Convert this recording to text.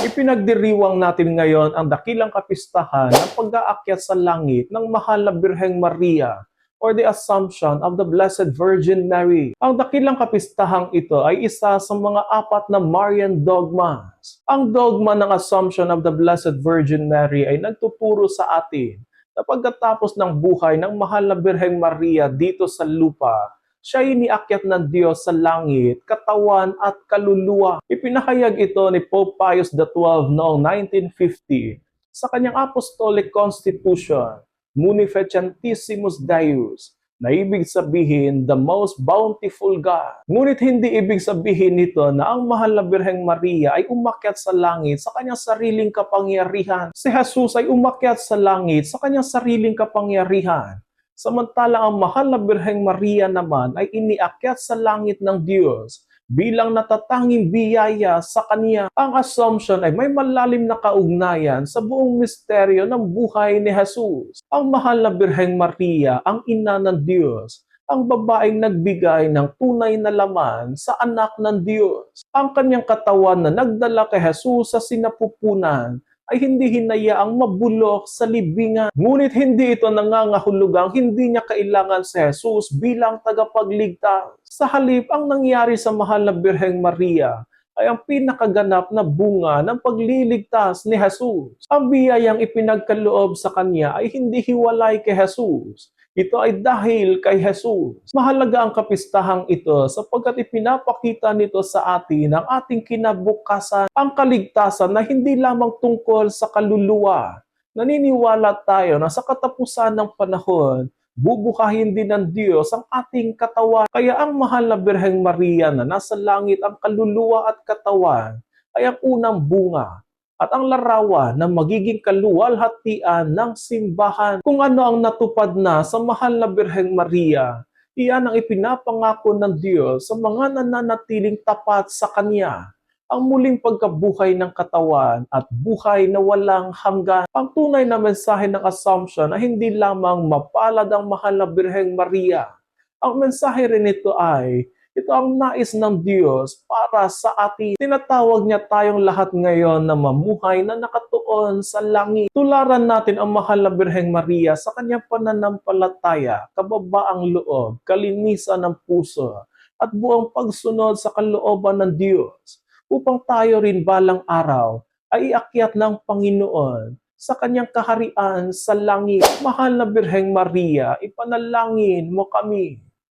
Ipinagdiriwang natin ngayon ang dakilang kapistahan ng pag-aakyat sa langit ng mahal na Birheng Maria or the Assumption of the Blessed Virgin Mary. Ang dakilang kapistahang ito ay isa sa mga apat na Marian dogmas. Ang dogma ng Assumption of the Blessed Virgin Mary ay nagtuturo sa atin na pagkatapos ng buhay ng mahal na Birheng Maria dito sa lupa, siya ay iniakyat ng Diyos sa langit, katawan at kaluluwa. Ipinahayag ito ni Pope Pius XII noong 1950 sa kanyang Apostolic Constitution, Munificentissimus Deus, na ibig sabihin, the most bountiful God. Ngunit hindi ibig sabihin nito na ang mahal na Birheng Maria ay umakyat sa langit sa kanyang sariling kapangyarihan. Si Jesus ay umakyat sa langit sa kanyang sariling kapangyarihan. Samantalang ang mahal na Birheng Maria naman ay iniakyat sa langit ng Diyos bilang natatanging biyaya sa Kanya. Ang Assumption ay may malalim na kaugnayan sa buong misteryo ng buhay ni Jesus. Ang mahal na Birheng Maria, ang ina ng Diyos, ang babaeng nagbigay ng tunay na laman sa anak ng Diyos. Ang kanyang katawan na nagdala kay Jesus sa sinapupunan ay hindi hinayaang mabulok sa libingan. Ngunit hindi ito nangangahulugang hindi niya kailangan si Jesus bilang tagapagligtas. Sa halip, ang nangyari sa mahal na Birheng Maria ay ang pinakaganap na bunga ng pagliligtas ni Jesus. Ang biyayang ipinagkaloob sa kanya ay hindi hiwalay kay Jesus. Ito ay dahil kay Jesus. Mahalaga ang kapistahang ito sapagkat ipinapakita nito sa atin ang ating kinabukasan, ang kaligtasan na hindi lamang tungkol sa kaluluwa. Naniniwala tayo na sa katapusan ng panahon, bubuhayin din ng Diyos ang ating katawan. Kaya ang mahal na Birheng Maria na nasa langit ang kaluluwa at katawan ay ang unang bunga at ang larawan na magiging kaluwalhatian ng simbahan. Kung ano ang natupad na sa mahal na Birheng Maria, iyan ang ipinapangako ng Diyos sa mga nananatiling tapat sa Kanya. Ang muling pagkabuhay ng katawan at buhay na walang hanggan. Ang tunay na mensahe ng Assumption ay hindi lamang mapalad ang mahal na Birheng Maria. Ang mensahe rin nito ay ito ang nais ng Diyos para sa atin. Tinatawag niya tayong lahat ngayon na mamuhay na nakatuon sa langit. Tularan natin ang mahal na Birheng Maria sa kanyang pananampalataya, kababaang loob, kalinisan ng puso, at buong pagsunod sa kalooban ng Diyos, upang tayo rin balang araw ay iakyat ng Panginoon sa kanyang kaharian sa langit. Mahal na Birheng Maria, ipanalangin mo kami.